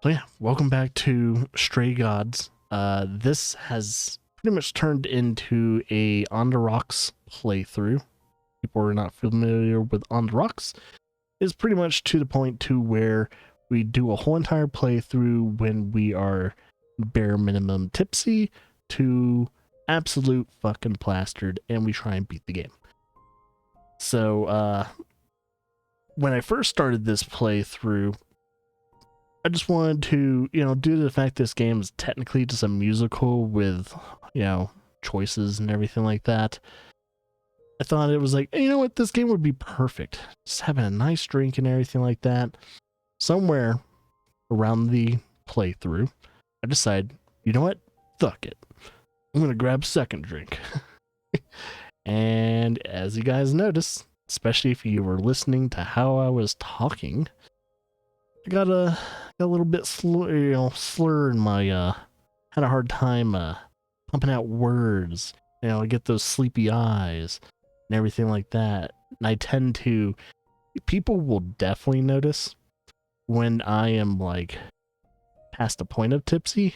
So yeah, welcome back to Stray Gods. This has pretty much turned into a On the Rocks playthrough. People who are not familiar with On the Rocks is pretty much to the point to where we do a whole entire playthrough when we are bare minimum tipsy to absolute fucking plastered, and we try and beat the game. So when I first started this playthrough, I just wanted to, due to the fact this game is technically just a musical with, choices and everything like that, I thought it was like, you know what, this game would be perfect. Just having a nice drink and everything like that. Somewhere around the playthrough, I decided, you know what, fuck it. I'm going to grab a second drink. And as you guys notice, especially if you were listening to how I was talking, I got a little bit slur in my, had a hard time pumping out words. I get those sleepy eyes and everything like that. And I tend to, people will definitely notice when I am like past the point of tipsy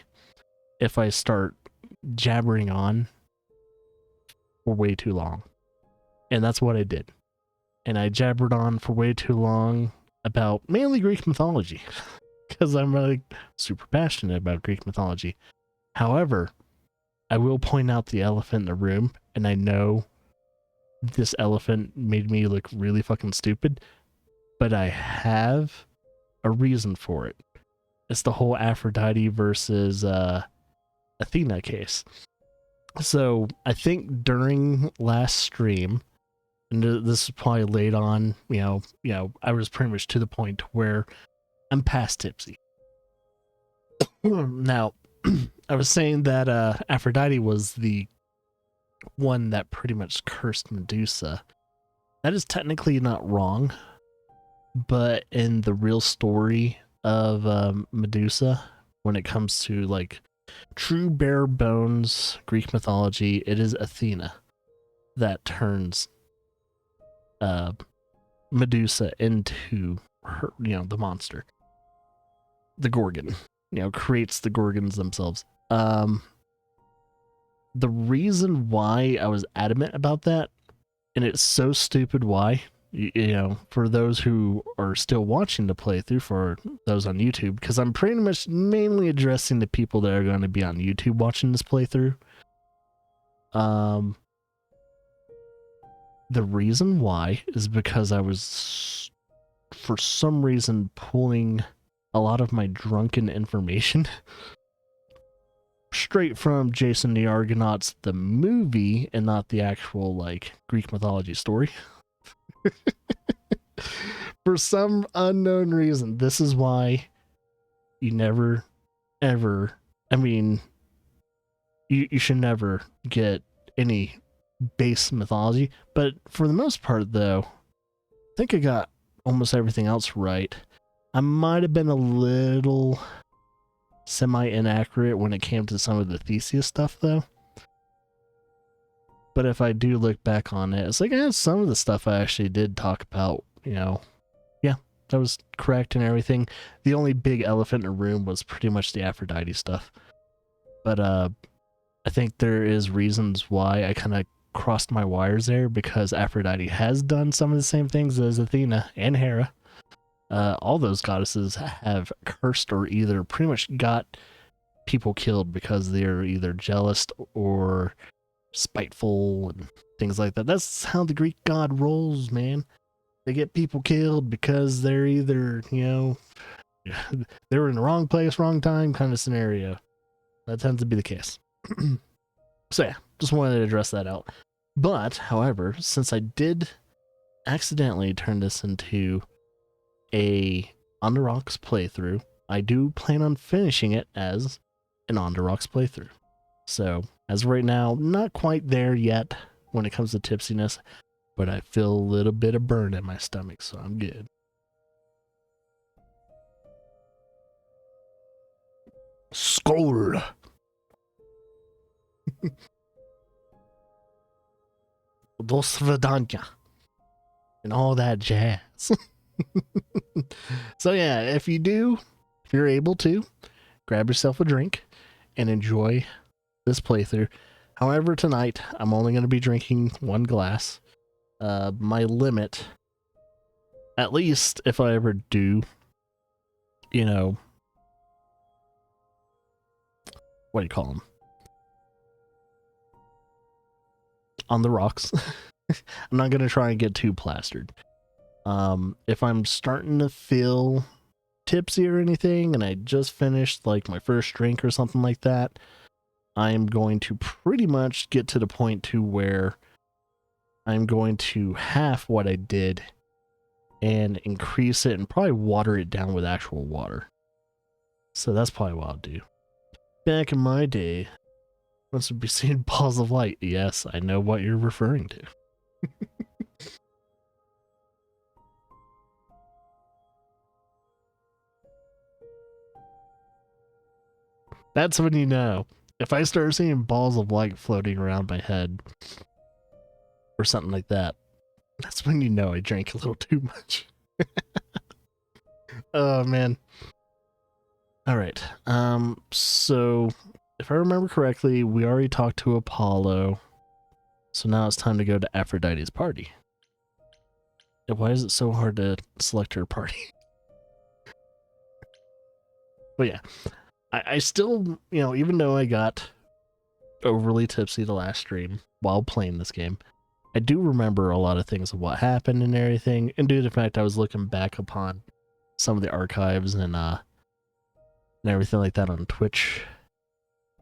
if I start jabbering on for way too long. And that's what I did. And I jabbered on for way too long about mainly Greek mythology because I'm really super passionate about Greek mythology. However, I will point out the elephant in the room, and I know this elephant made me look really fucking stupid, but I have a reason for it. It's the whole Aphrodite versus Athena case. So I think during last stream, and this is probably late on, I was pretty much to the point where I'm past tipsy. Now, I was saying that Aphrodite was the one that pretty much cursed Medusa. That is technically not wrong, but in the real story of Medusa, when it comes to like true bare bones Greek mythology, it is Athena that turns Medusa into her, the monster, the Gorgon, creates the Gorgons themselves. The reason why I was adamant about that, and it's so stupid why, for those who are still watching the playthrough, for those on YouTube, because I'm pretty much mainly addressing the people that are going to be on YouTube watching this playthrough. The reason why is because I was, for some reason, pulling a lot of my drunken information straight from Jason the Argonauts, the movie, and not the actual, like, Greek mythology story. For some unknown reason, this is why you never, ever, you should never get any base mythology, but for the most part though, I think I got almost everything else right. I might have been a little semi-inaccurate when it came to some of the Theseus stuff though, but if I do look back on it, it's like some of the stuff I actually did talk about, yeah, that was correct and everything. The only big elephant in the room was pretty much the Aphrodite stuff, but I think there is reasons why I kind of crossed my wires there, because Aphrodite has done some of the same things as Athena and Hera. All those goddesses have cursed or either pretty much got people killed because they're either jealous or spiteful and things like that. That's how the Greek god rolls, man. They get people killed because they're either, they were in the wrong place, wrong time kind of scenario. That tends to be the case. So yeah, just wanted to address that out. But, however, since I did accidentally turn this into a On the Rocks playthrough, I do plan on finishing it as an On the Rocks playthrough. So, as of right now, not quite there yet when it comes to tipsiness, but I feel a little bit of burn in my stomach, so I'm good. Skål! Do svidania and all that jazz. So yeah, if you do if you're able to, grab yourself a drink and enjoy this playthrough. However, tonight I'm only going to be drinking 1 glass. My limit, at least if I ever do, you know, what do you call them? On the rocks. I'm not going to try and get too plastered. If I'm starting to feel tipsy or anything, and I just finished like my first drink or something like that, I'm going to pretty much get to the point to where I'm going to half what I did and increase it and probably water it down with actual water. So that's probably what I'll do. Back in my day, once we'd be seeing balls of light. Yes, I know what you're referring to. That's when you know. If I start seeing balls of light floating around my head or something like that, that's when you know I drank a little too much. Oh, man. All right. So if I remember correctly, we already talked to Apollo. So now it's time to go to Aphrodite's party. Why is it so hard to select her party? But yeah. I still, you know, even though I got overly tipsy the last stream while playing this game, I do remember a lot of things of what happened and everything. And due to the fact I was looking back upon some of the archives and everything like that on Twitch,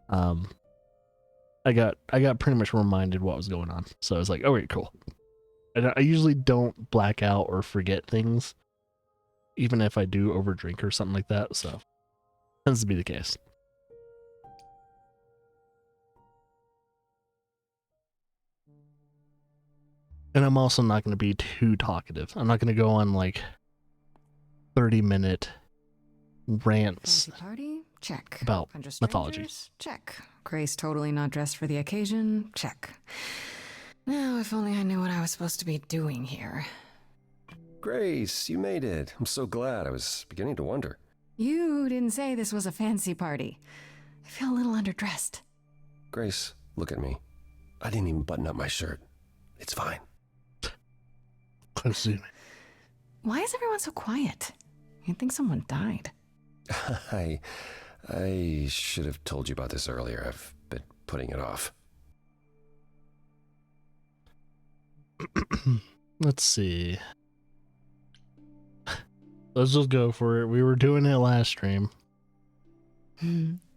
I got pretty much reminded what was going on. So I was like, oh wait, cool. I usually don't black out or forget things, even if I do overdrink or something like that. So tends to be the case. And I'm also not going to be too talkative. I'm not going to go on like 30-minute rants. Fancy party? Check. About mythology. Check. Grace totally not dressed for the occasion? Check. Now, if only I knew what I was supposed to be doing here. Grace, you made it. I'm so glad. I was beginning to wonder. You didn't say this was a fancy party. I feel a little underdressed. Grace, look at me. I didn't even button up my shirt. It's fine. Why is everyone so quiet? You'd think someone died. I should have told you about this earlier. I've been putting it off. Let's see. Let's just go for it. We were doing it last stream.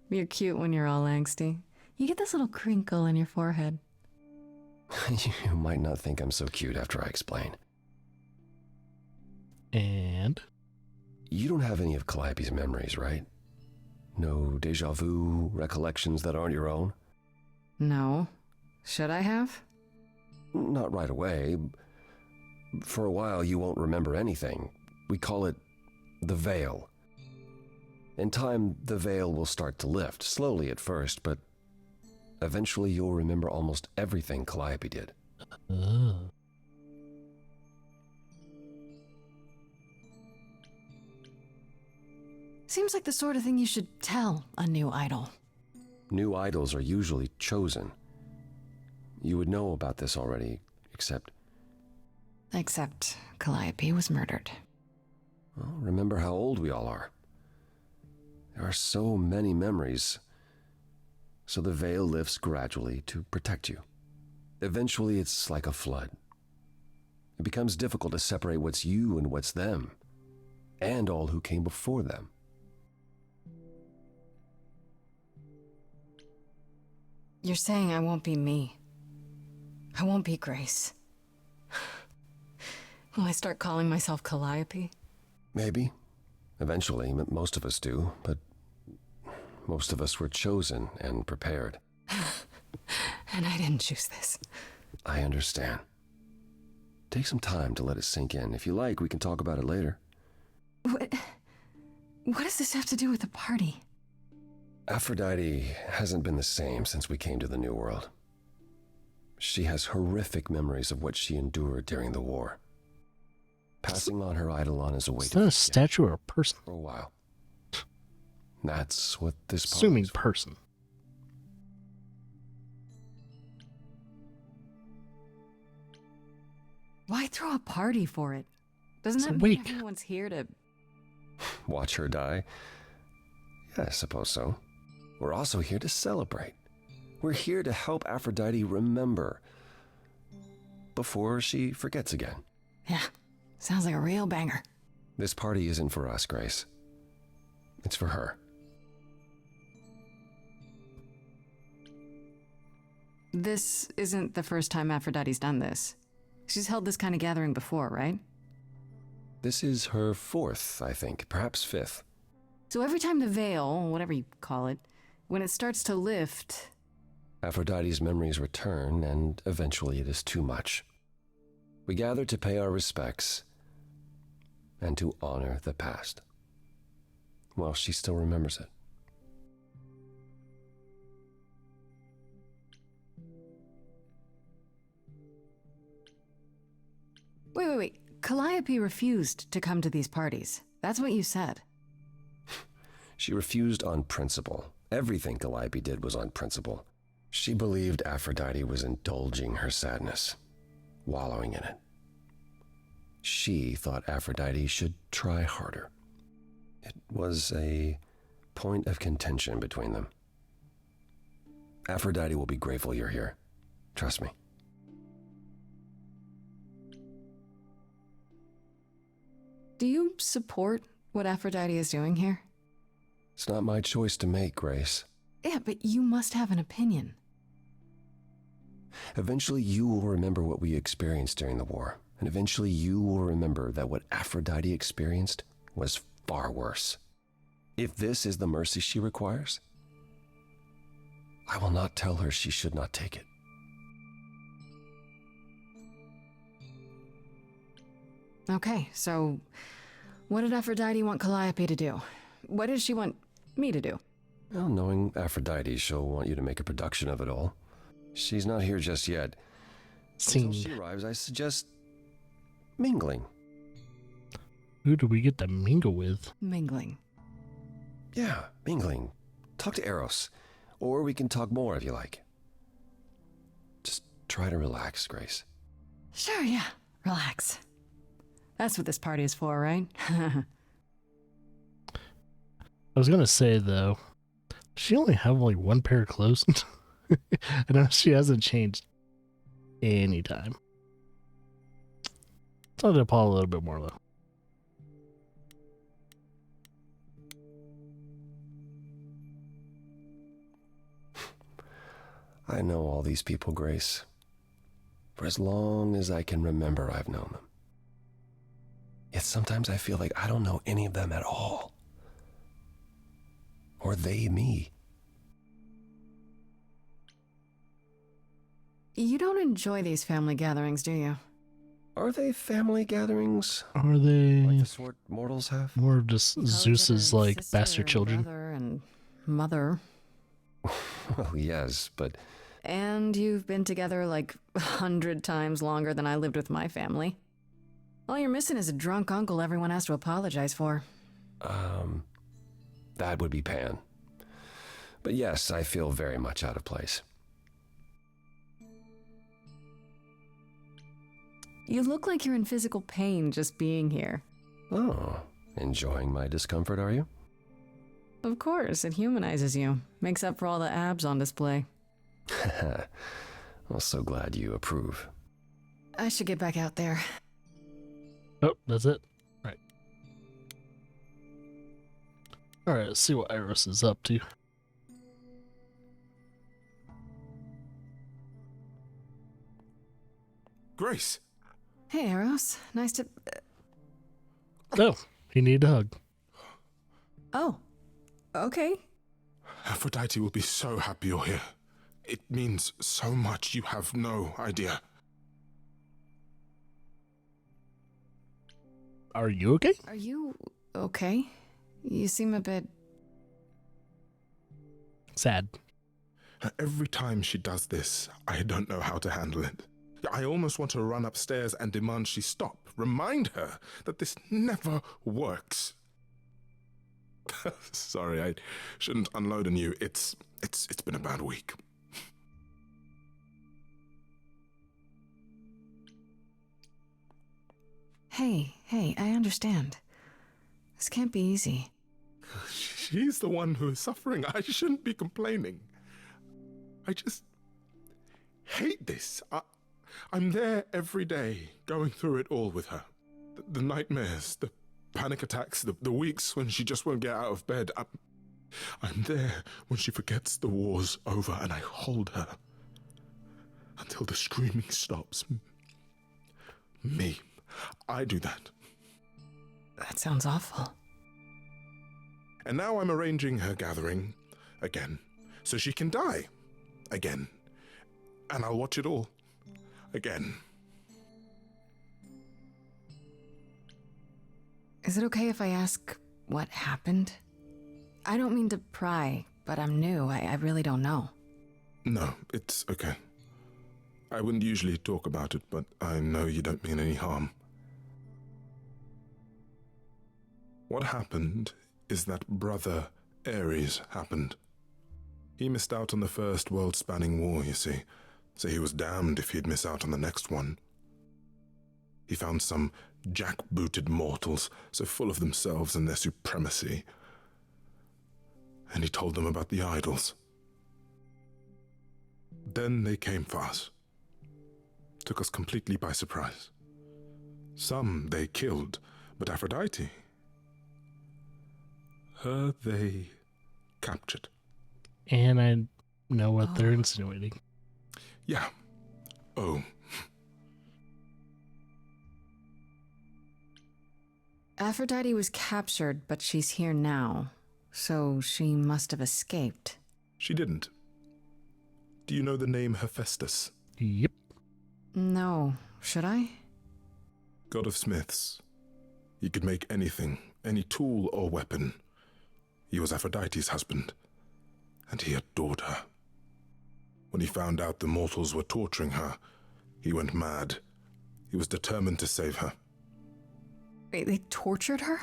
You're cute when you're all angsty. You get this little crinkle in your forehead. You might not think I'm so cute after I explain. And? You don't have any of Calliope's memories, right? No deja vu, recollections that aren't your own? No. Should I have? Not right away. For a while, you won't remember anything. We call it the veil. In time, the veil will start to lift, slowly at first, but eventually you'll remember almost everything Calliope did. Seems like the sort of thing you should tell a new idol. New idols are usually chosen. You would know about this already, except... Except Calliope was murdered. Well, remember how old we all are. There are so many memories. So the veil lifts gradually to protect you. Eventually, it's like a flood. It becomes difficult to separate what's you and what's them, and all who came before them. You're saying I won't be me. I won't be Grace. Will I start calling myself Calliope? Maybe. Eventually, most of us do, but most of us were chosen and prepared. And I didn't choose this. I understand. Take some time to let it sink in. If you like, we can talk about it later. What does this have to do with the party? Aphrodite hasn't been the same since we came to the New World. She has horrific memories of what she endured during the war. Passing on her eidolon is a way to... Is that a statue or a person? For a while. That's what this party Assuming is for. person. Why throw a party for it? Doesn't It's that a mean wake. everyone's here to... Watch her die? Yeah, I suppose so. We're also here to celebrate. We're here to help Aphrodite remember before she forgets again. Yeah, sounds like a real banger. This party isn't for us, Grace. It's for her. This isn't the first time Aphrodite's done this. She's held this kind of gathering before, right? This is her fourth, I think, perhaps fifth. So every time the veil, whatever you call it, when it starts to lift... Aphrodite's memories return, and eventually it is too much. We gather to pay our respects and to honor the past. Well, she still remembers it. Wait. Calliope refused to come to these parties. That's what you said. She refused on principle. Everything Calliope did was on principle. She believed Aphrodite was indulging her sadness, wallowing in it. She thought Aphrodite should try harder. It was a point of contention between them. Aphrodite will be grateful you're here. Trust me. Do you support what Aphrodite is doing here? It's not my choice to make, Grace. Yeah, but you must have an opinion. Eventually you will remember what we experienced during the war, and eventually you will remember that what Aphrodite experienced was far worse. If this is the mercy she requires, I will not tell her she should not take it. Okay, so what did Aphrodite want Calliope to do? What did she want me to do? Well, knowing Aphrodite, she'll want you to make a production of it all. She's not here just yet. Until she Scene. arrives, I suggest mingling. Who do we get to mingle with? Mingling. Yeah, mingling. Talk to Eros. Or we can talk more if you like. Just try to relax, Grace. Sure, yeah. Relax. That's what this party is for, right? I was gonna say though, she only have like one pair of clothes. I know she hasn't changed any time. Talk to Paul a little bit more though. I know all these people, Grace. For as long as I can remember, I've known them. Yet sometimes I feel like I don't know any of them at all. Or they me. You don't enjoy these family gatherings, do you? Are they family gatherings? Are they Like the sort mortals have? more of just You call each Zeus's other like sister bastard and children? Brother and mother. Well, yes, but And you've been together like 100 times longer than I lived with my family. All you're missing is a drunk uncle everyone has to apologize for. that would be Pan. But yes, I feel very much out of place. You look like you're in physical pain just being here. Oh, enjoying my discomfort, are you? Of course, it humanizes you. Makes up for all the abs on display. I'm so glad you approve. I should get back out there. Oh, that's it? Right. Alright, let's see what Iris is up to. Grace, Hey, Eros. Nice to... Oh, he needed a hug. Oh. Okay. Aphrodite will be so happy you're here. It means so much you have no idea. Are you okay? Are you okay? You seem a bit... Sad. Every time she does this, I don't know how to handle it. I almost want to run upstairs and demand she stop. Remind her that this never works. Sorry, I shouldn't unload on you. It's been a bad week. Hey, I understand. This can't be easy. She's the one who is suffering. I shouldn't be complaining. I just hate this. I'm there every day, going through it all with her. The nightmares, the panic attacks, the weeks when she just won't get out of bed. I'm there when she forgets the war's over, and I hold her until the screaming stops. Me. I do that. That sounds awful. And now I'm arranging her gathering again, so she can die again. And I'll watch it all again. Is it okay if I ask what happened? I don't mean to pry, but I'm new. I really don't know. No, it's okay. I wouldn't usually talk about it, but I know you don't mean any harm. What happened is that Brother Ares happened. He missed out on the first world-spanning war, you see, so he was damned if he'd miss out on the next one. He found some jackbooted mortals so full of themselves and their supremacy, and he told them about the idols. Then they came for us. Took us completely by surprise. Some they killed, but Aphrodite, her they captured. And I know what they're insinuating. Yeah. Oh. Aphrodite was captured, but she's here now. So she must have escaped. She didn't. Do you know the name Hephaestus? Yep. No. Should I? God of smiths. He could make anything, any tool or weapon. He was Aphrodite's husband, and he adored her. When he found out the mortals were torturing her, he went mad. He was determined to save her. Wait, they tortured her?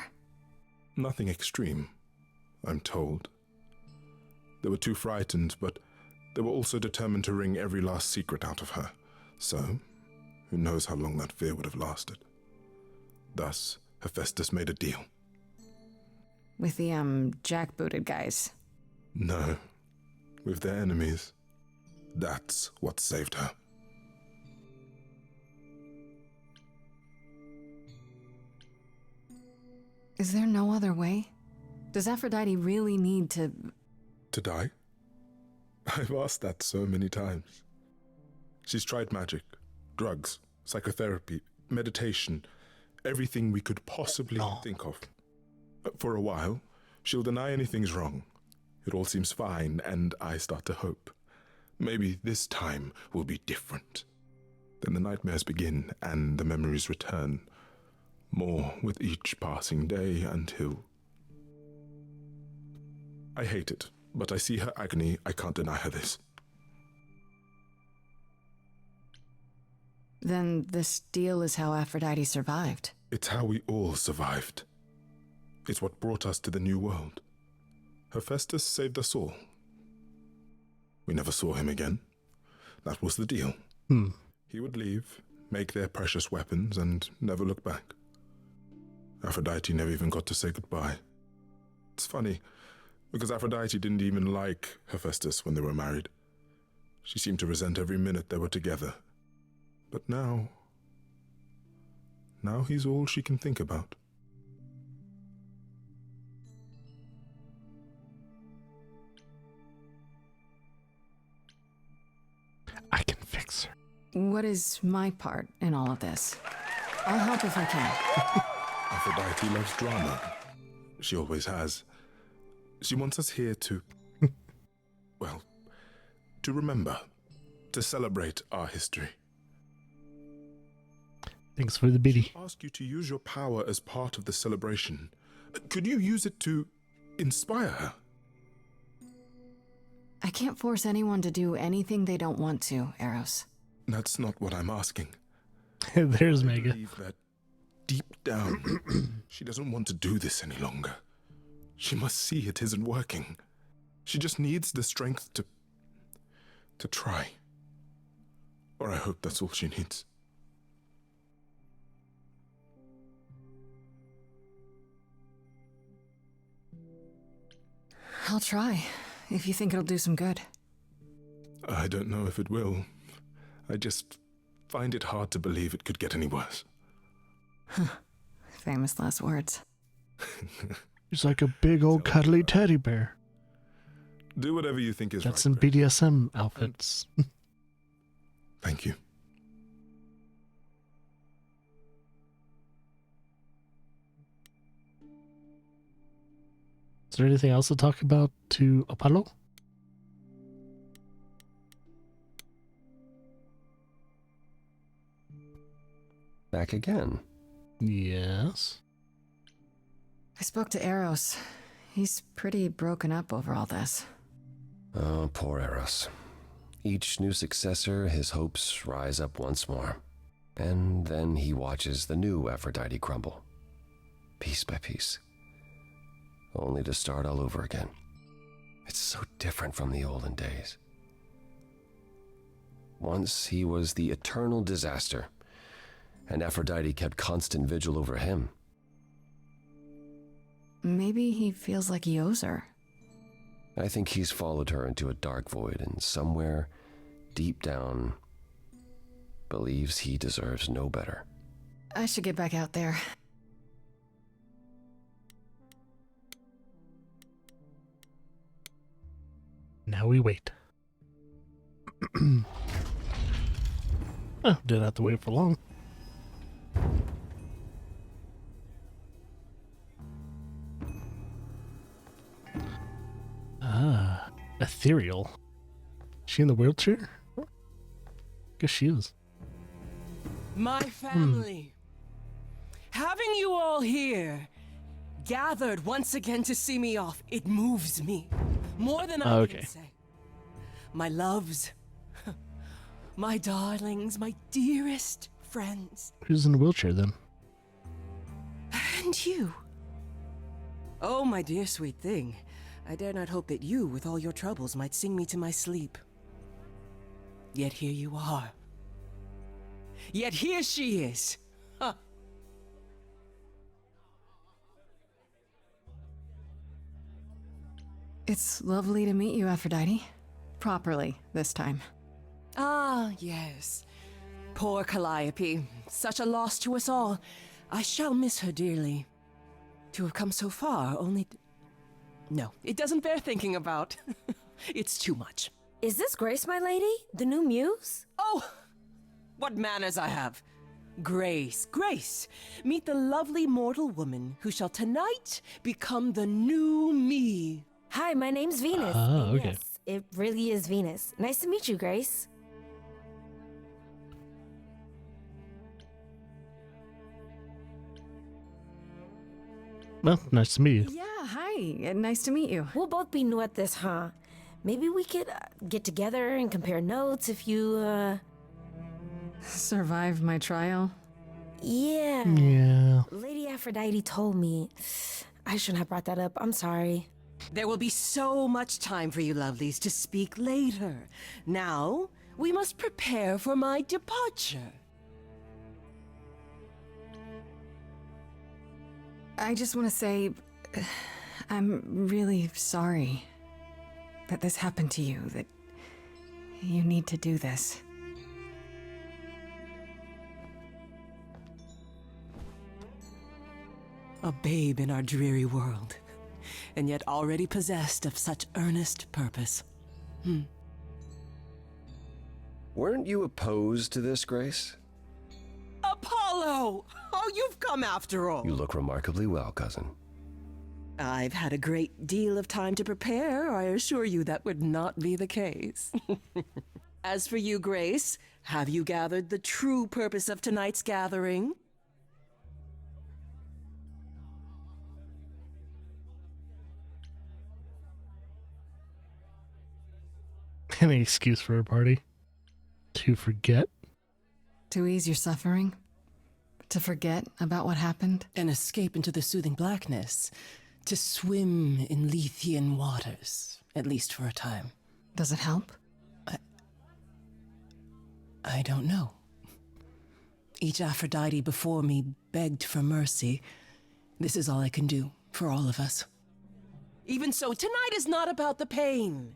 Nothing extreme, I'm told. They were too frightened, but they were also determined to wring every last secret out of her. So, who knows how long that fear would have lasted. Thus, Hephaestus made a deal. With the, jackbooted guys. No, with their enemies. That's what saved her. Is there no other way? Does Aphrodite really need to... To die? I've asked that so many times. She's tried magic, drugs, psychotherapy, meditation, everything we could possibly think of. For a while, she'll deny anything's wrong. It all seems fine, and I start to hope. Maybe this time will be different. Then the nightmares begin, and the memories return. More with each passing day until... I hate it, but I see her agony. I can't deny her this. Then this deal is how Aphrodite survived. It's how we all survived. It's what brought us to the new world. Hephaestus saved us all. We never saw him again. That was the deal. He would leave, make their precious weapons, and never look back. Aphrodite never even got to say goodbye. It's funny, because Aphrodite didn't even like Hephaestus when they were married. She seemed to resent every minute they were together. But now he's all she can think about. I can fix her. What is my part in all of this? I'll help if I can. Aphrodite loves drama. She always has. She wants us here to, well, to remember, to celebrate our history. Thanks for the biddy. I ask you to use your power as part of the celebration. Could you use it to inspire her? I can't force anyone to do anything they don't want to, Eros. That's not what I'm asking. There's I Mega. believe that deep down, she doesn't want to do this any longer. She must see it isn't working. She just needs the strength to try. Or I hope that's all she needs. I'll try, if you think it'll do some good. I don't know if it will. I just find it hard to believe it could get any worse. Famous last words. He's like a big old cuddly teddy bear. Do whatever you think is That's right. some BDSM outfits. Thank you. Is there anything else to talk about to Apollo? Back again. Yes. I spoke to Eros. He's pretty broken up over all this. Oh, poor Eros. Each new successor, his hopes rise up once more. And then he watches the new Aphrodite crumble, piece by piece, only to start all over again. It's so different from the olden days. Once he was the eternal disaster, and Aphrodite kept constant vigil over him. Maybe he feels like he owes her. I think he's followed her into a dark void, and somewhere, deep down, believes he deserves no better. I should get back out there. Now we wait. Oh, didn't have to wait for long. Ah, ethereal. She in the wheelchair? Guess she is. My family. Having you all here, gathered once again to see me off, it moves me. More than I Okay. can say. My loves, my darlings, my dearest friends. Who's in the wheelchair then? And you. Oh, my dear sweet thing. I dare not hope that you, with all your troubles, might sing me to my sleep. Yet here you are. Yet here she is. Huh. It's lovely to meet you, Aphrodite. Properly, this time. Ah, yes. Poor Calliope. Such a loss to us all. I shall miss her dearly. To have come so far, only... No, it doesn't bear thinking about. It's too much. Is this Grace, my lady? The new muse? Oh, what manners I have. Grace, Grace, meet the lovely mortal woman who shall tonight become the new me. Hi, my name's Venus. Ah, And okay. Yes, it really is Venus. Nice to meet you, Grace. Well, nice to meet you. Yeah, hi. Nice to meet you. We'll both be new at this, huh? Maybe we could get together and compare notes if you, Survived my trial. Yeah. Yeah. Lady Aphrodite told me. I shouldn't have brought that up. I'm sorry. There will be so much time for you lovelies to speak later. Now, we must prepare for my departure. I just want to say, I'm really sorry that this happened to you, that you need to do this. A babe in our dreary world, and yet already possessed of such earnest purpose. Weren't you opposed to this, Grace? Apollo! Oh, you've come after all. You look remarkably well, cousin. I've had a great deal of time to prepare. I assure you that would not be the case. As for you, Grace, have you gathered the true purpose of tonight's gathering? Any excuse for a party? To forget? To ease your suffering? To forget about what happened? An escape into the soothing blackness. to swim in Lethean waters, at least for a time. Does it help? I don't know. Each Aphrodite before me begged for mercy. This is all I can do for all of us. Even so, tonight is not about the pain.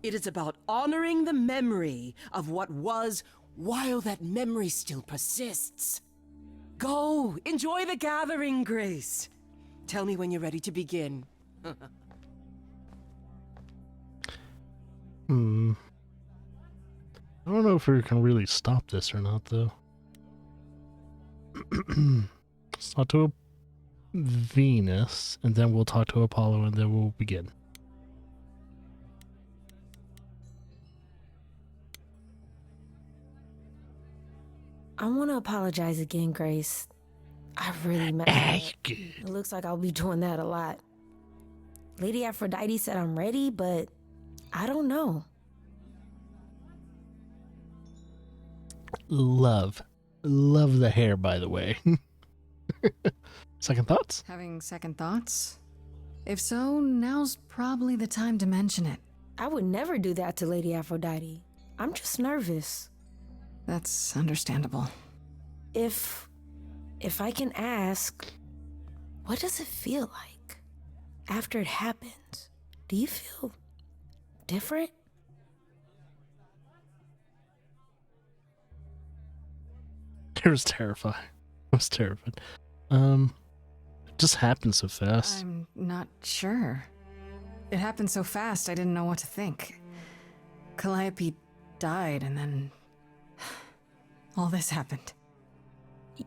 It is about honoring the memory of what was while that memory still persists. Go, enjoy the gathering, Grace. Tell me when you're ready to begin. I don't know if we can really stop this or not, though. Let's talk to Venus, and then we'll talk to Apollo, and then we'll begin. I want to apologize again, Grace. I really messed up. It looks like I'll be doing that a lot. Lady Aphrodite said I'm ready, but I don't know. Love the hair, by the way. Second thoughts? Having second thoughts? If so, now's probably the time to mention it. I would never do that to Lady Aphrodite. I'm just nervous. That's understandable. If I can ask, what does it feel like after it happens? Do you feel different? It was terrifying. I was terrified. It just happened so fast. I'm not sure. It happened so fast, I didn't know what to think. Calliope died, and then all this happened.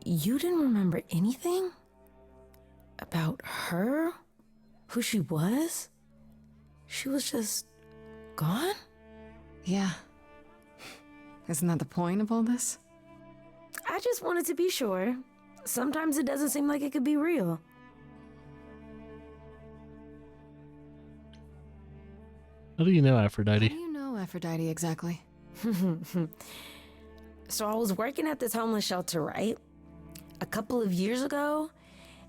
You didn't remember anything? About her? Who she was? She was just gone? Yeah. Isn't that the point of all this? I just wanted to be sure. Sometimes it doesn't seem like it could be real. How do you know How Aphrodite? do you know Aphrodite exactly? So I was working at this homeless shelter, right? A couple of years ago,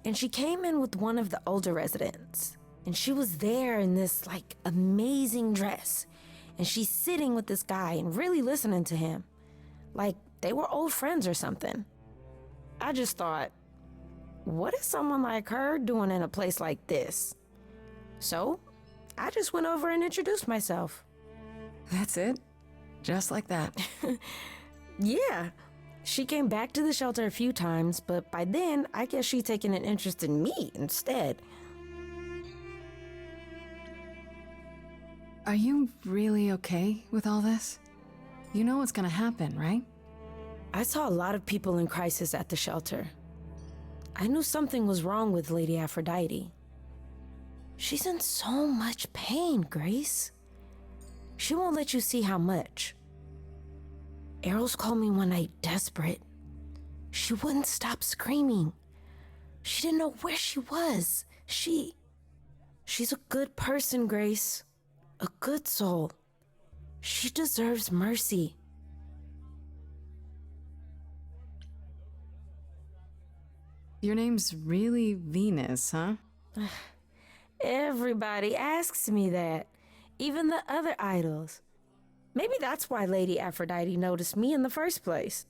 and she came in with one of the older residents. And she was there in this, like, amazing dress. And she's sitting with this guy and really listening to him. Like, they were old friends or something. I just thought, what is someone like her doing in a place like this? So, I just went over and introduced myself. That's it? Just like that. Yeah. She came back to the shelter a few times, but by then, I guess she'd taken an interest in me instead. Are you really okay with all this? You know what's gonna happen, right? I saw a lot of people in crisis at the shelter. I knew something was wrong with Lady Aphrodite. She's in so much pain, Grace. She won't let you see how much. Eros called me one night desperate. She wouldn't stop screaming. She didn't know where she was. She's a good person, Grace. A good soul. She deserves mercy. Your name's really Venus, huh? Everybody asks me that. Even the other idols. Maybe that's why Lady Aphrodite noticed me in the first place.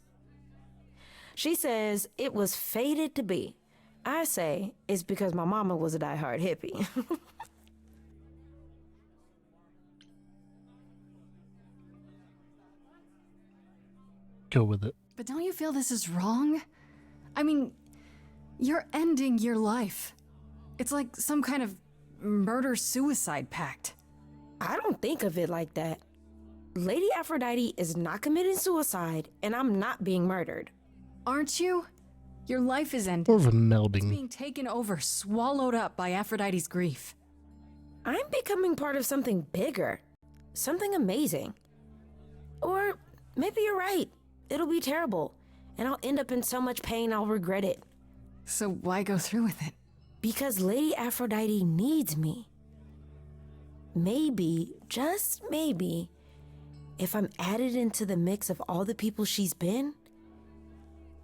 She says it was fated to be. I say it's because my mama was a diehard hippie. Go with it. But don't you feel this is wrong? I mean, you're ending your life. It's like some kind of murder-suicide pact. I don't think of it like that. Lady Aphrodite is not committing suicide, and I'm not being murdered. Aren't you? Your life is ending. More of a It's melding. being taken over, swallowed up by Aphrodite's grief. I'm becoming part of something bigger. Something amazing. Or maybe you're right. It'll be terrible, and I'll end up in so much pain I'll regret it. So why go through with it? Because Lady Aphrodite needs me. Maybe, just maybe, if I'm added into the mix of all the people she's been,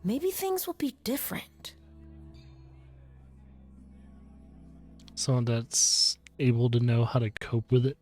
maybe things will be different. someone that's able to know how to cope with it